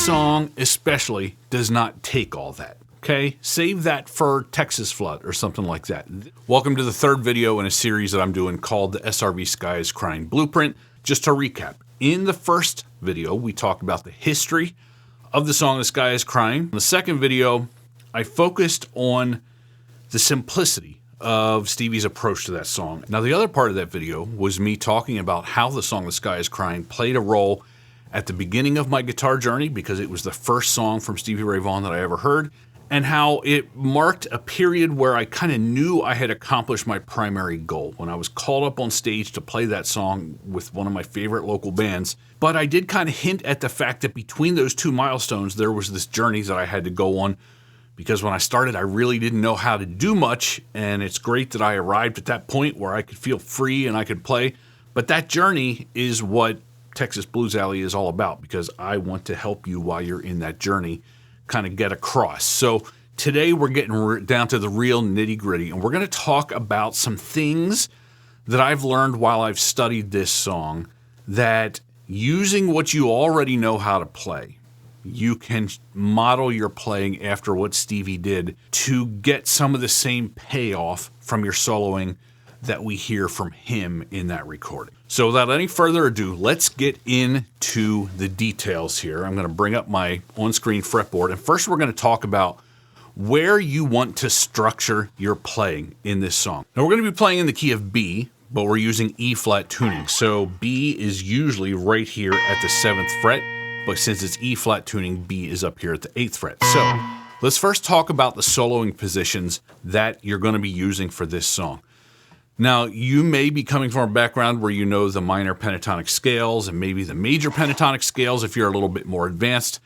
song especially does not take all that. Okay, save that for Texas Flood or something like that. Welcome to the third video in a series that I'm doing called the SRV Sky is Crying Blueprint. Just to recap, in the first video, we talked about the history of the song The Sky is Crying. In the second video, I focused on the simplicity of Stevie's approach to that song. Now, the other part of that video was me talking about how the song The Sky is Crying played a role at the beginning of my guitar journey, because it was the first song from Stevie Ray Vaughan that I ever heard, and how it marked a period where I kind of knew I had accomplished my primary goal when I was called up on stage to play that song with one of my favorite local bands. But I did kind of hint at the fact that between those two milestones, there was this journey that I had to go on, because when I started, I really didn't know how to do much, and it's great that I arrived at that point where I could feel free and I could play. But that journey is what Texas Blues Alley is all about, because I want to help you while you're in that journey kind of get across. So today we're getting down to the real nitty-gritty, and we're going to talk about some things that I've learned while I've studied this song, that using what you already know how to play, you can model your playing after what Stevie did to get some of the same payoff from your soloing that we hear from him in that recording. So without any further ado, let's get into the details here. I'm going to bring up my on-screen fretboard, and first we're going to talk about where you want to structure your playing in this song. Now, we're going to be playing in the key of B, but we're using E-flat tuning. So B is usually right here at the 7th fret, but since it's E-flat tuning, B is up here at the 8th fret. So let's first talk about the soloing positions that you're going to be using for this song. Now, you may be coming from a background where you know the minor pentatonic scales and maybe the major pentatonic scales if you're a little bit more advanced.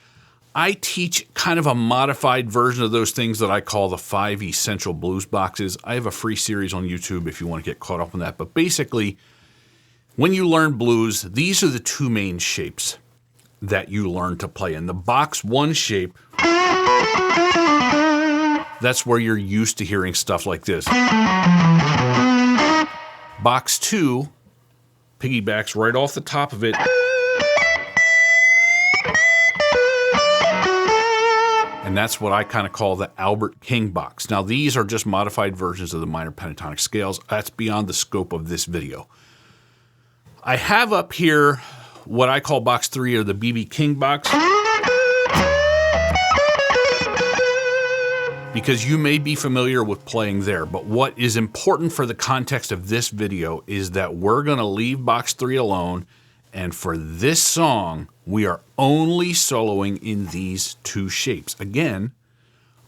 I teach kind of a modified version of those things that I call the 5 essential blues boxes. I have a free series on YouTube if you want to get caught up on that. But basically, when you learn blues, these are the two main shapes that you learn to play in. The box 1 shape, that's where you're used to hearing stuff like this. Box 2 piggybacks right off the top of it. And that's what I kind of call the Albert King box. Now, these are just modified versions of the minor pentatonic scales. That's beyond the scope of this video. I have up here what I call box 3, or the B.B. King box, because you may be familiar with playing there. But what is important for the context of this video is that we're going to leave box 3 alone, and for this song, we are only soloing in these two shapes. Again,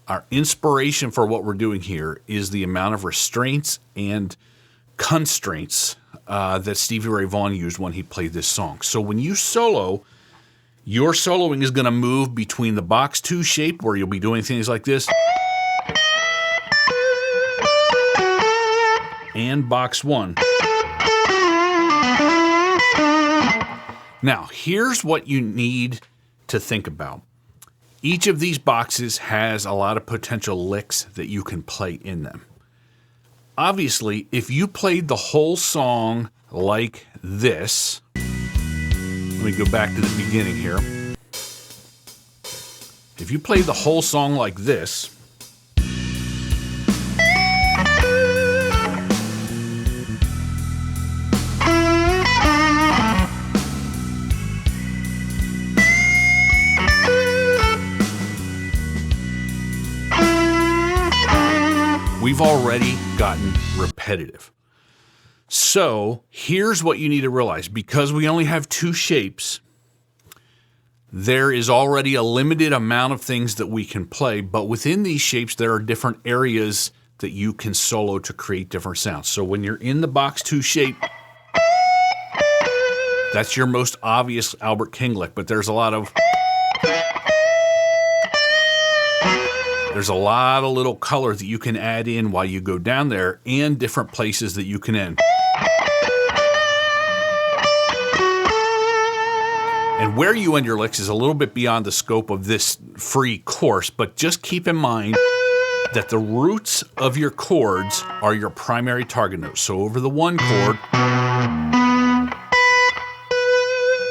our inspiration for what we're doing here is the amount of restraints and constraints that Stevie Ray Vaughan used when he played this song. So when you solo, your soloing is going to move between the box 2 shape, where you'll be doing things like this, and box 1. Now, here's what you need to think about. Each of these boxes has a lot of potential licks that you can play in them. Obviously, if you played the whole song like this, let me go back to the beginning here. If you played the whole song like this, we've already gotten repetitive. So here's what you need to realize. Because we only have 2 shapes, there is already a limited amount of things that we can play, but within these shapes, there are different areas that you can solo to create different sounds. So when you're in the box 2 shape, that's your most obvious Albert King lick, but there's a lot of little color that you can add in while you go down there, and different places that you can end. And where you end your licks is a little bit beyond the scope of this free course, but just keep in mind that the roots of your chords are your primary target notes. So over the 1 chord,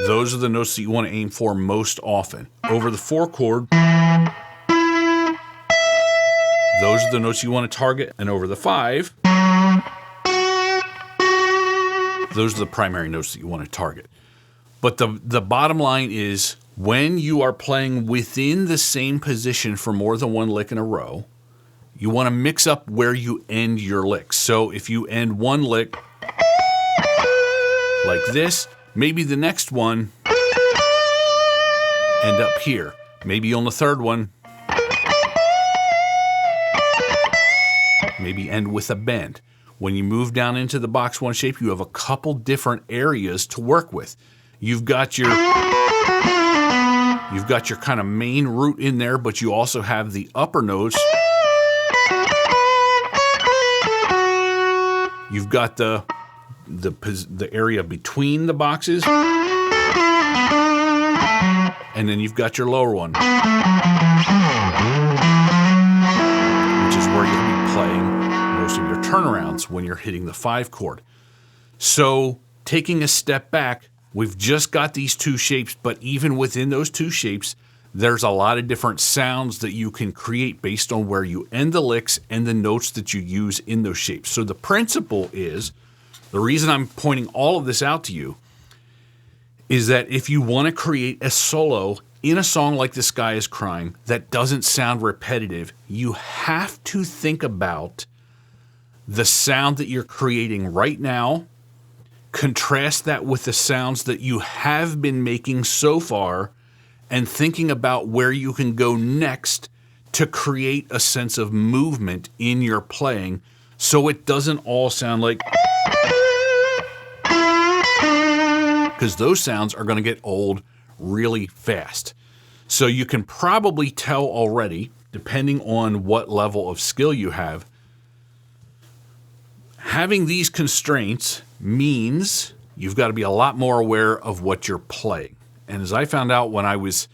those are the notes that you want to aim for most often. Over the 4 chord, those are the notes you want to target. And over the 5, those are the primary notes that you want to target. But the bottom line is, when you are playing within the same position for more than one lick in a row, you want to mix up where you end your licks. So if you end one lick like this, maybe the next one end up here. Maybe on the third one, maybe end with a bend. When you move down into the box 1 shape, you have a couple different areas to work with. You've got your kind of main root in there, but you also have the upper notes. You've got the area between the boxes, and then you've got your lower one, which is where you'll be playing most of your turnarounds when you're hitting the 5 chord. So taking a step back, we've just got these 2 shapes, but even within those 2 shapes, there's a lot of different sounds that you can create based on where you end the licks and the notes that you use in those shapes. So the principle is, the reason I'm pointing all of this out to you is that if you want to create a solo in a song like The Sky is Crying that doesn't sound repetitive, you have to think about the sound that you're creating right now. Contrast that with the sounds that you have been making so far, and thinking about where you can go next to create a sense of movement in your playing so it doesn't all sound like, because those sounds are going to get old really fast. So you can probably tell already, depending on what level of skill you have, having these constraints means you've got to be a lot more aware of what you're playing. And as I found out when I was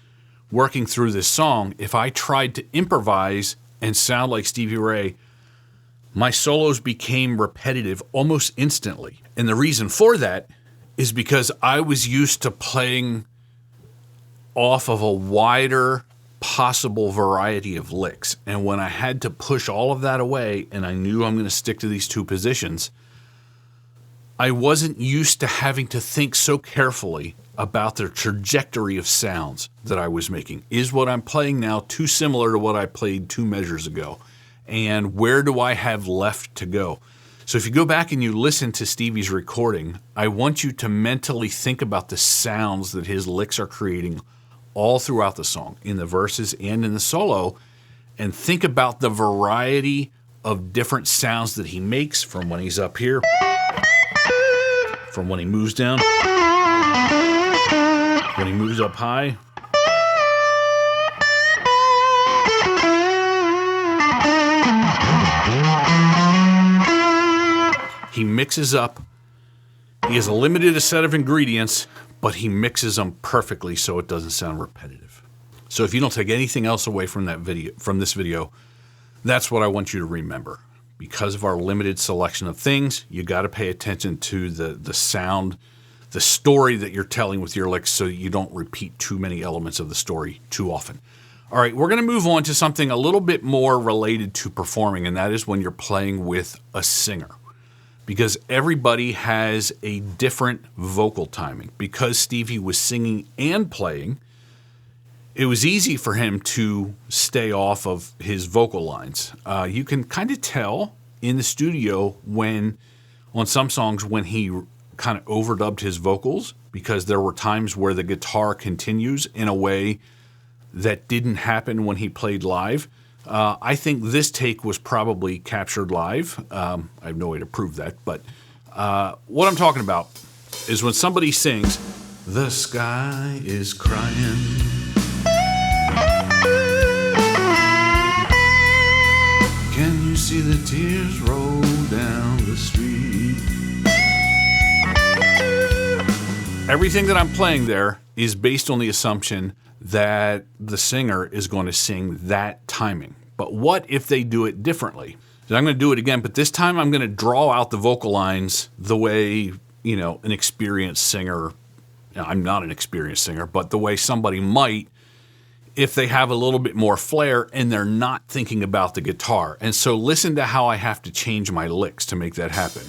working through this song, if I tried to improvise and sound like Stevie Ray, my solos became repetitive almost instantly. And the reason for that is because I was used to playing off of a wider possible variety of licks. And when I had to push all of that away and I knew I'm going to stick to these 2 positions, I wasn't used to having to think so carefully about the trajectory of sounds that I was making. Is what I'm playing now too similar to what I played 2 measures ago? And where do I have left to go? So if you go back and you listen to Stevie's recording, I want you to mentally think about the sounds that his licks are creating all throughout the song, in the verses and in the solo, and think about the variety of different sounds that he makes from when he's up here, from when he moves down, when he moves up high, he mixes up. He has a limited set of ingredients, but he mixes them perfectly so it doesn't sound repetitive. So if you don't take anything else away from this video, that's what I want you to remember. Because of our limited selection of things, you got to pay attention to the sound, the story that you're telling with your licks, so you don't repeat too many elements of the story too often. All right, we're going to move on to something a little bit more related to performing, and that is when you're playing with a singer. Because everybody has a different vocal timing. Because Stevie was singing and playing, it was easy for him to stay off of his vocal lines. You can kind of tell in the studio when, on some songs, when he kind of overdubbed his vocals, because there were times where the guitar continues in a way that didn't happen when he played live. I think this take was probably captured live. I have no way to prove that, but what I'm talking about is when somebody sings, "The sky is crying, can you see the tears roll down the street?" Everything that I'm playing there is based on the assumption that the singer is going to sing that timing. But what if they do it differently? So I'm going to do it again, but this time I'm going to draw out the vocal lines the way, an experienced singer I'm not an experienced singer, but the way somebody might if they have a little bit more flair and they're not thinking about the guitar. And so listen to how I have to change my licks to make that happen.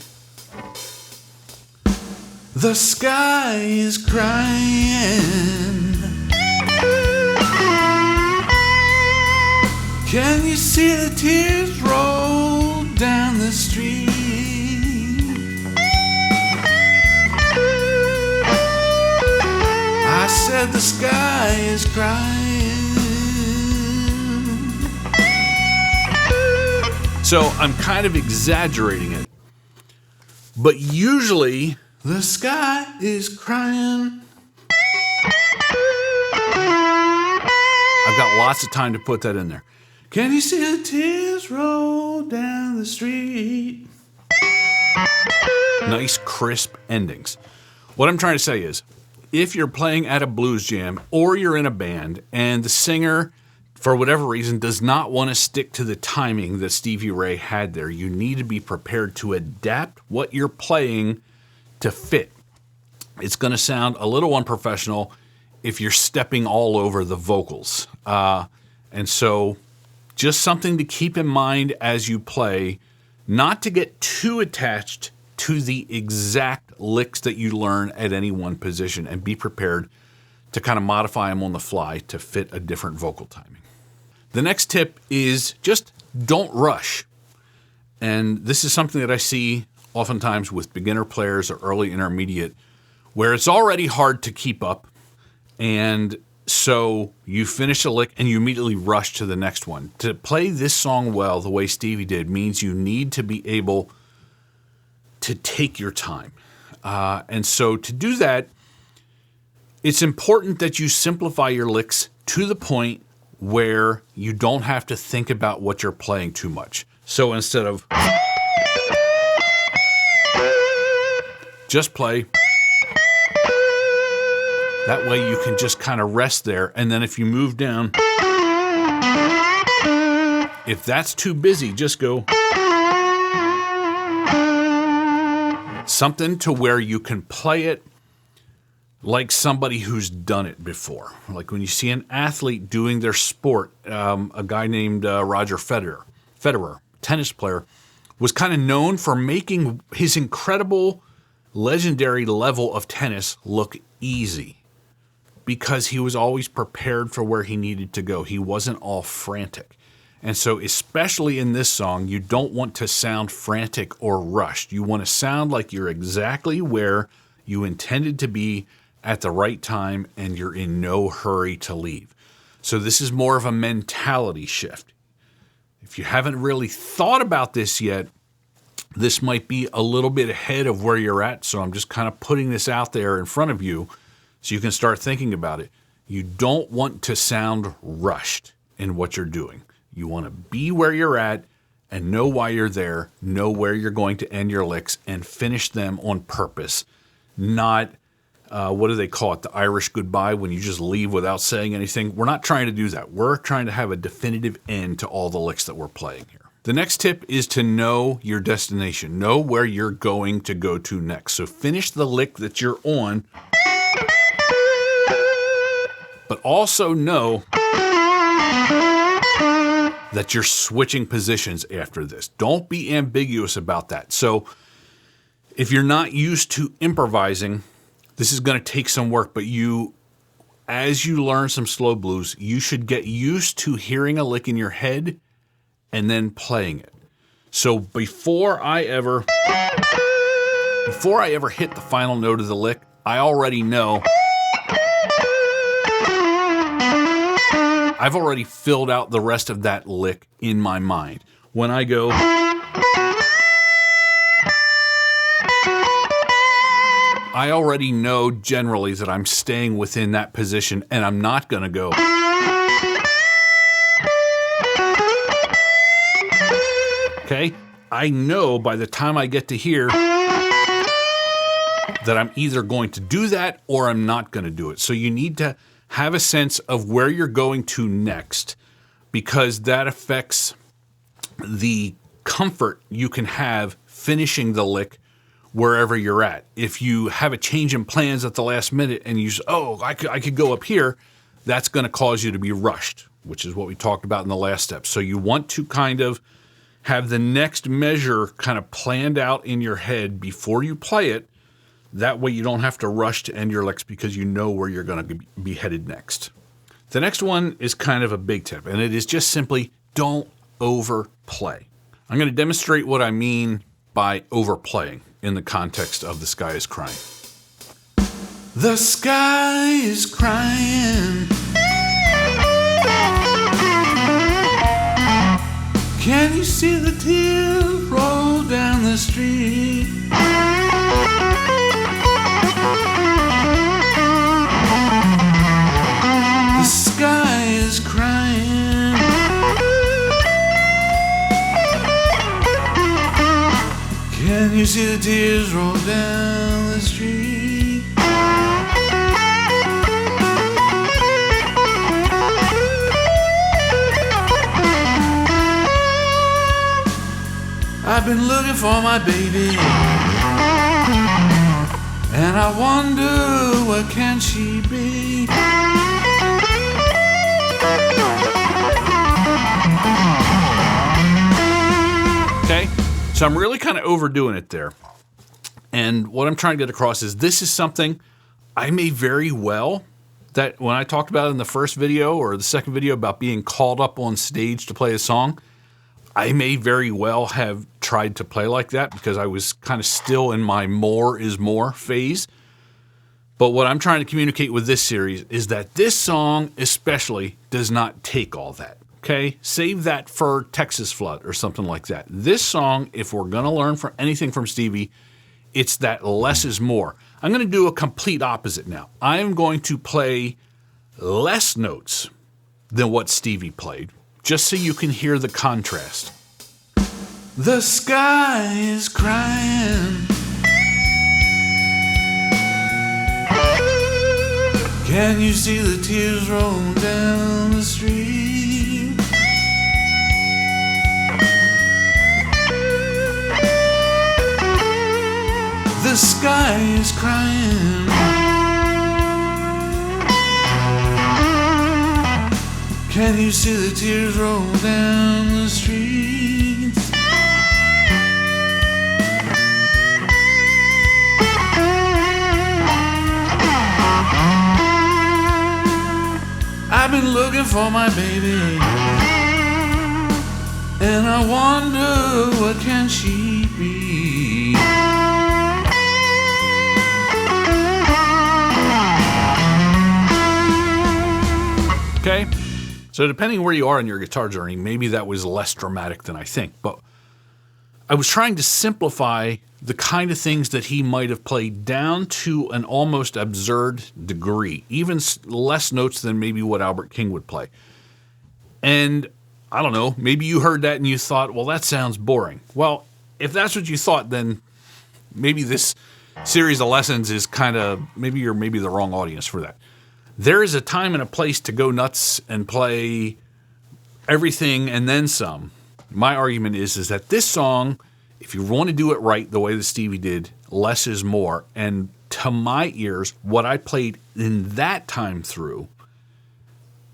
The sky is crying. Can you see the tears roll down the street? I said the sky is crying. So I'm kind of exaggerating it. But usually, the sky is crying. I've got lots of time to put that in there. Can you see the tears roll down the street? Nice, crisp endings. What I'm trying to say is, if you're playing at a blues jam or you're in a band and the singer, for whatever reason, does not want to stick to the timing that Stevie Ray had there, you need to be prepared to adapt what you're playing to fit. It's going to sound a little unprofessional if you're stepping all over the vocals. And so just something to keep in mind as you play, not to get too attached to the exact licks that you learn at any one position, and be prepared to kind of modify them on the fly to fit a different vocal timing. The next tip is just don't rush. And this is something that I see oftentimes with beginner players or early intermediate, where it's already hard to keep up. And so you finish a lick and you immediately rush to the next one. To play this song well, the way Stevie did, means you need to be able to take your time. And so to do that, it's important that you simplify your licks to the point where you don't have to think about what you're playing too much. So instead of just play, that way you can just kind of rest there. And then if you move down, if that's too busy, just go something to where you can play it like somebody who's done it before. Like when you see an athlete doing their sport, a guy named Roger Federer, tennis player, was kind of known for making his incredible, legendary level of tennis look easy because he was always prepared for where he needed to go. He wasn't all frantic. And so especially in this song, you don't want to sound frantic or rushed. You want to sound like you're exactly where you intended to be at the right time, and you're in no hurry to leave. So this is more of a mentality shift. If you haven't really thought about this yet, this might be a little bit ahead of where you're at. So I'm just kind of putting this out there in front of you so you can start thinking about it. You don't want to sound rushed in what you're doing. You want to be where you're at and know why you're there, know where you're going to end your licks, and finish them on purpose, not what do they call it? The Irish goodbye, when you just leave without saying anything. We're not trying to do that. We're trying to have a definitive end to all the licks that we're playing here. The next tip is to know your destination. Know where you're going to go to next. So finish the lick that you're on, but also know that you're switching positions after this. Don't be ambiguous about that. So if you're not used to improvising, this is going to take some work, but as you learn some slow blues, you should get used to hearing a lick in your head and then playing it. So before I ever hit the final note of the lick, I already know. I've already filled out the rest of that lick in my mind. When I go, I already know generally that I'm staying within that position and I'm not going to go. Okay? I know by the time I get to here that I'm either going to do that or I'm not going to do it. So you need to have a sense of where you're going to next, because that affects the comfort you can have finishing the lick wherever you're at. If you have a change in plans at the last minute and you say, oh, I could go up here, that's going to cause you to be rushed, which is what we talked about in the last step. So you want to kind of have the next measure kind of planned out in your head before you play it. That way you don't have to rush to end your licks because you know where you're going to be headed next. The next one is kind of a big tip, and it is just simply don't overplay. I'm going to demonstrate what I mean by overplaying in the context of The Sky is Crying. The sky is crying. Can you see the tears roll down the street? The sky is crying. Can you see the tears roll down the street? I've been looking for my baby, and I wonder where can she be? Okay, so I'm really kind of overdoing it there. And what I'm trying to get across is this is something I may very well, that when I talked about it in the first video or the second video about being called up on stage to play a song, I may very well have tried to play like that because I was kind of still in my more is more phase. But what I'm trying to communicate with this series is that this song especially does not take all that, okay? Save that for Texas Flood or something like that. This song, if we're going to learn from anything from Stevie, it's that less is more. I'm going to do a complete opposite now. I am going to play less notes than what Stevie played, just so you can hear the contrast. The sky is crying. Can you see the tears roll down the street? The sky is crying. Can you see the tears roll down the streets? I've been looking for my baby, and I wonder what can she be? Okay? So depending where you are in your guitar journey, maybe that was less dramatic than I think. But I was trying to simplify the kind of things that he might have played down to an almost absurd degree, even less notes than maybe what Albert King would play. And I don't know, maybe you heard that and you thought, well, that sounds boring. Well, if that's what you thought, then maybe this series of lessons is kind of, maybe you're the wrong audience for that. There is a time and a place to go nuts and play everything and then some. My argument is that this song, if you want to do it right the way that Stevie did, less is more. And to my ears, what I played in that time through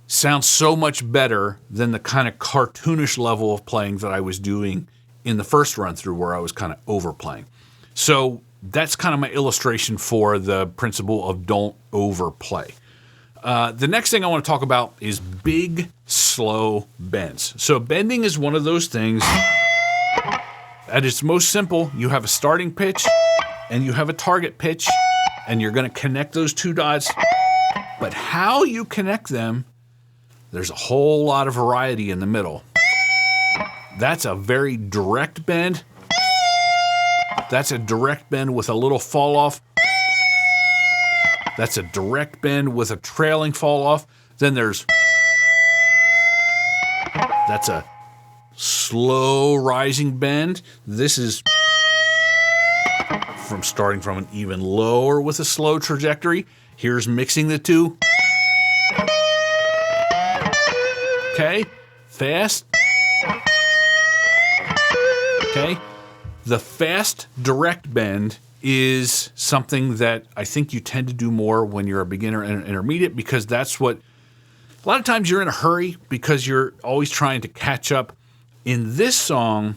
sounds so much better than the kind of cartoonish level of playing that I was doing in the first run through where I was kind of overplaying. So that's kind of my illustration for the principle of don't overplay. The next thing I want to talk about is big, slow bends. So bending is one of those things. At its most simple, you have a starting pitch and you have a target pitch, and you're going to connect those two dots. But how you connect them, there's a whole lot of variety in the middle. That's a very direct bend. That's a direct bend with a little fall off. That's a direct bend with a trailing fall off. Then that's a slow rising bend. This is starting from an even lower with a slow trajectory. Here's mixing the two. Okay, fast. Okay, the fast direct bend is something that I think you tend to do more when you're a beginner and intermediate, because that's what, a lot of times you're in a hurry because you're always trying to catch up. In this song,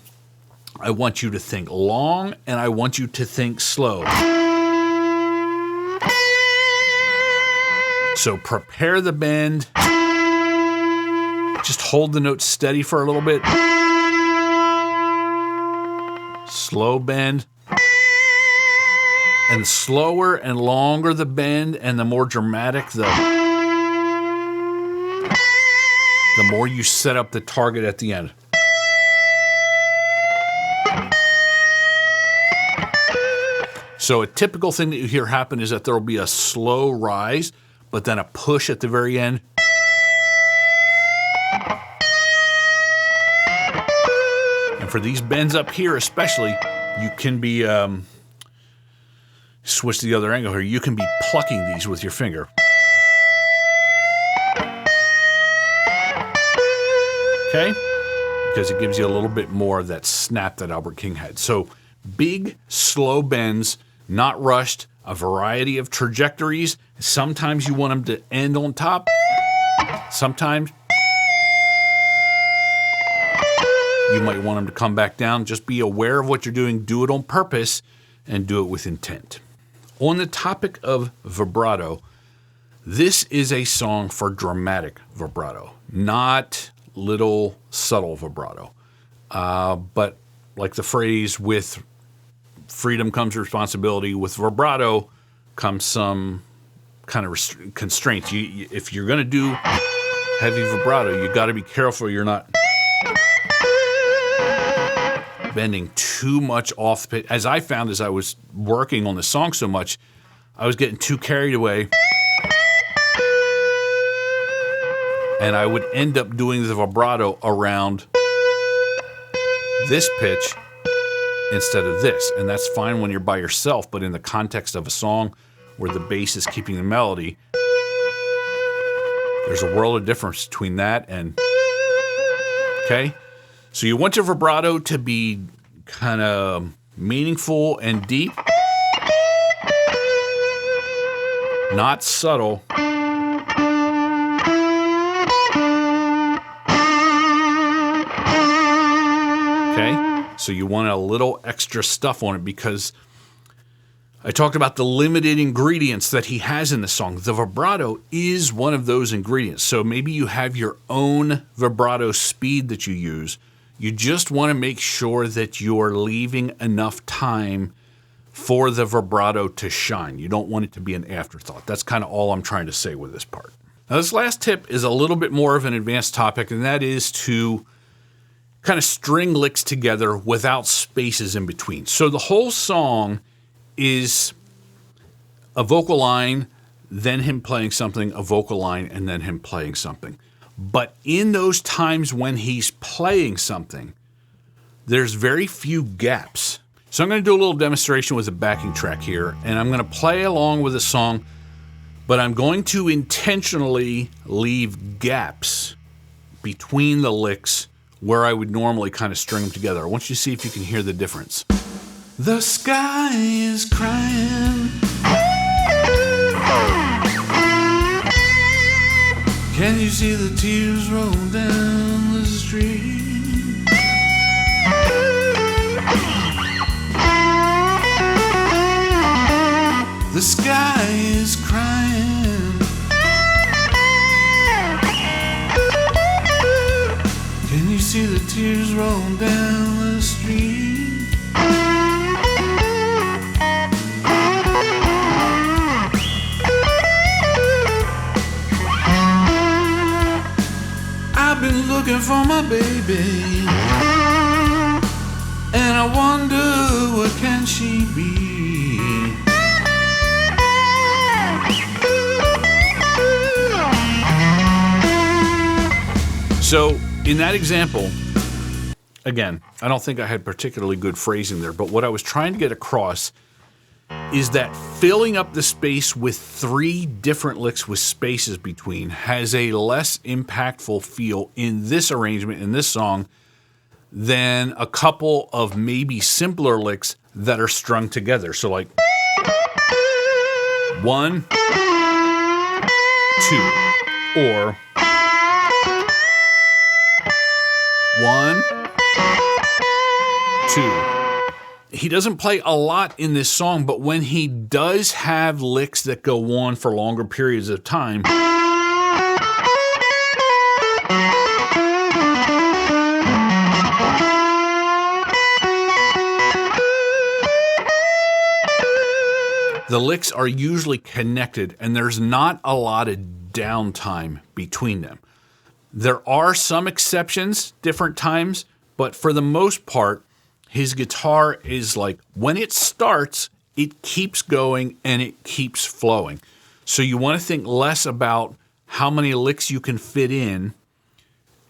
I want you to think long and I want you to think slow. So prepare the bend. Just hold the note steady for a little bit. Slow bend. And the slower and longer the bend and the more dramatic the more you set up the target at the end. So a typical thing that you hear happen is that there will be a slow rise, but then a push at the very end. And for these bends up here especially, you can be, switch to the other angle here, you can be plucking these with your finger. Okay? Because it gives you a little bit more of that snap that Albert King had. So big, slow bends, not rushed, a variety of trajectories. Sometimes you want them to end on top. Sometimes you might want them to come back down. Just be aware of what you're doing. Do it on purpose and do it with intent. On the topic of vibrato, this is a song for dramatic vibrato, not little subtle vibrato. But like the phrase, with freedom comes responsibility, with vibrato comes some kind of constraints. If you're going to do heavy vibrato, you got to be careful you're not bending too much off the pitch. As I found as I was working on the song so much, I was getting too carried away. And I would end up doing the vibrato around this pitch instead of this. And that's fine when you're by yourself, but in the context of a song where the bass is keeping the melody, there's a world of difference between that and, okay? So you want your vibrato to be kind of meaningful and deep, not subtle. Okay? So you want a little extra stuff on it, because I talked about the limited ingredients that he has in the song. The vibrato is one of those ingredients. So maybe you have your own vibrato speed that you use. You just want to make sure that you're leaving enough time for the vibrato to shine. You don't want it to be an afterthought. That's kind of all I'm trying to say with this part. Now, this last tip is a little bit more of an advanced topic, and that is to kind of string licks together without spaces in between. So the whole song is a vocal line, then him playing something, a vocal line, and then him playing something. But in those times when he's playing something, there's very few gaps. So I'm going to do a little demonstration with a backing track here, and I'm going to play along with the song, but I'm going to intentionally leave gaps between the licks where I would normally kind of string them together. I want you to see if you can hear the difference. The sky is crying. Can you see the tears roll down the street? The sky is crying. Can you see the tears roll down the street? I've been looking for my baby, and I wonder what can she be. So in that example, again, I don't think I had particularly good phrasing there, but what I was trying to get across is that filling up the space with 3 different licks with spaces between has a less impactful feel in this arrangement, in this song, than a couple of maybe simpler licks that are strung together. So like 1, 2, or 1, 2. He doesn't play a lot in this song, but when he does have licks that go on for longer periods of time, the licks are usually connected and there's not a lot of downtime between them. There are some exceptions, different times, but for the most part, his guitar is like, when it starts, it keeps going and it keeps flowing. So you want to think less about how many licks you can fit in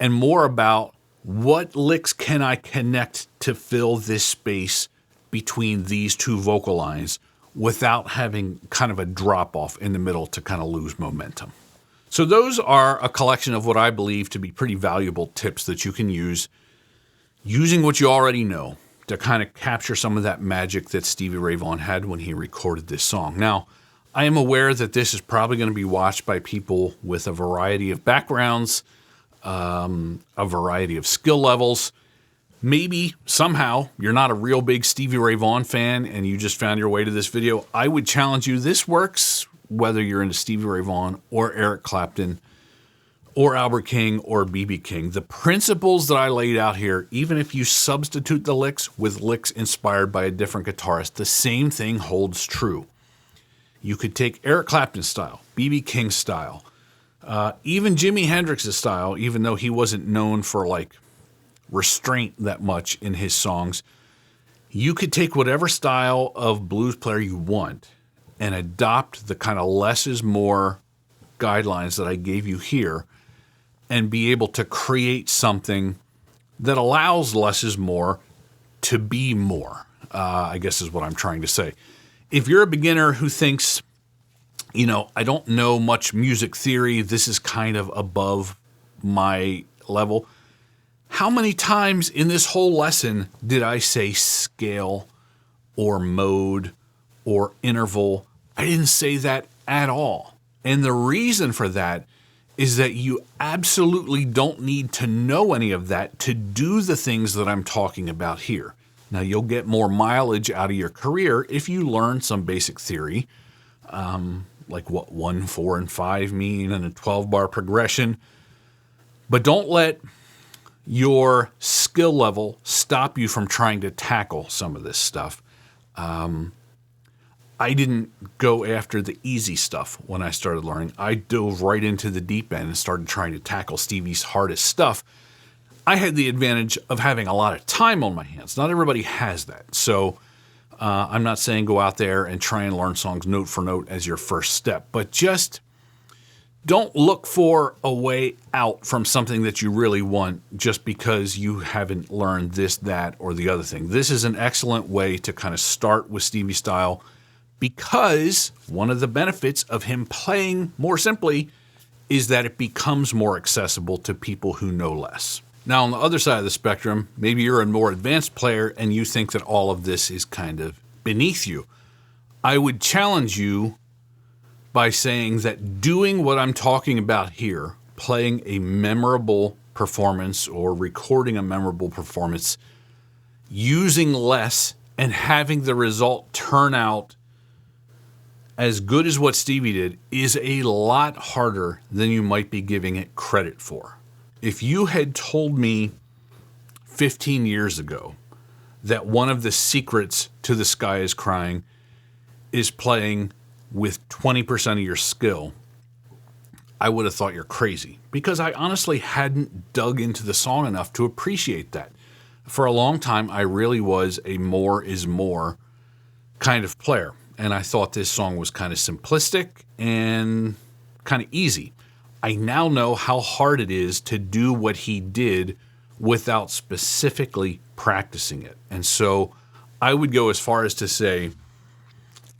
and more about what licks can I connect to fill this space between these two vocal lines without having kind of a drop off in the middle to kind of lose momentum. So those are a collection of what I believe to be pretty valuable tips that you can use using what you already know to kind of capture some of that magic that Stevie Ray Vaughan had when he recorded this song. Now, I am aware that this is probably going to be watched by people with a variety of backgrounds, a variety of skill levels. Maybe somehow you're not a real big Stevie Ray Vaughan fan and you just found your way to this video. I would challenge you, this works whether you're into Stevie Ray Vaughan or Eric Clapton or Albert King or B.B. King. The principles that I laid out here, even if you substitute the licks with licks inspired by a different guitarist, the same thing holds true. You could take Eric Clapton's style, B.B. King's style, even Jimi Hendrix's style, even though he wasn't known for like restraint that much in his songs. You could take whatever style of blues player you want and adopt the kind of less is more guidelines that I gave you here and be able to create something that allows less is more to be more, I guess is what I'm trying to say. If you're a beginner who thinks, I don't know much music theory, this is kind of above my level, how many times in this whole lesson did I say scale or mode or interval? I didn't say that at all. And the reason for that is that you absolutely don't need to know any of that to do the things that I'm talking about here. Now, you'll get more mileage out of your career if you learn some basic theory, like what 1, 4, and 5 mean and a 12-bar progression. But don't let your skill level stop you from trying to tackle some of this stuff. I didn't go after the easy stuff when I started learning. I dove right into the deep end and started trying to tackle Stevie's hardest stuff. I had the advantage of having a lot of time on my hands. Not everybody has that. So I'm not saying go out there and try and learn songs note for note as your first step, but just don't look for a way out from something that you really want just because you haven't learned this, that, or the other thing. This is an excellent way to kind of start with Stevie style, because one of the benefits of him playing more simply is that it becomes more accessible to people who know less. Now, on the other side of the spectrum, maybe you're a more advanced player and you think that all of this is kind of beneath you. I would challenge you by saying that doing what I'm talking about here, playing a memorable performance or recording a memorable performance, using less and having the result turn out as good as what Stevie did is a lot harder than you might be giving it credit for. If you had told me 15 years ago that one of the secrets to The Sky is Crying is playing with 20% of your skill, I would have thought you're crazy, because I honestly hadn't dug into the song enough to appreciate that. For a long time, I really was a more is more kind of player. And I thought this song was kind of simplistic and kind of easy. I now know how hard it is to do what he did without specifically practicing it. And so I would go as far as to say,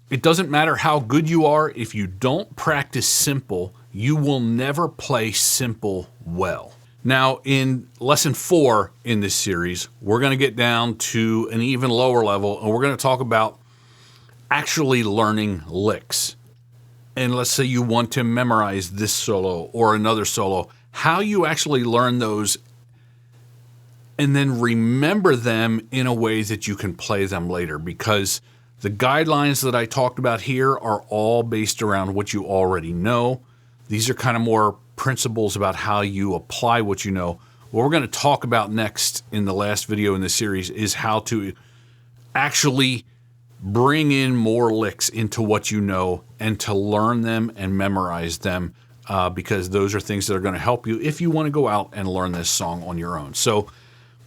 it doesn't matter how good you are, if you don't practice simple, you will never play simple well. Now, in lesson 4 in this series, we're going to get down to an even lower level, and we're going to talk about actually learning licks. And let's say you want to memorize this solo or another solo, how you actually learn those and then remember them in a way that you can play them later, because the guidelines that I talked about here are all based around what you already know. These are kind of more principles about how you apply what you know. What we're going to talk about next in the last video in this series is how to actually bring in more licks into what you know and to learn them and memorize them, because those are things that are going to help you if you want to go out and learn this song on your own. So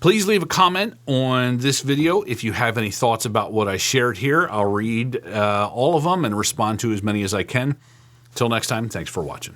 please leave a comment on this video if you have any thoughts about what I shared here. I'll read all of them and respond to as many as I can. Till next time, thanks for watching.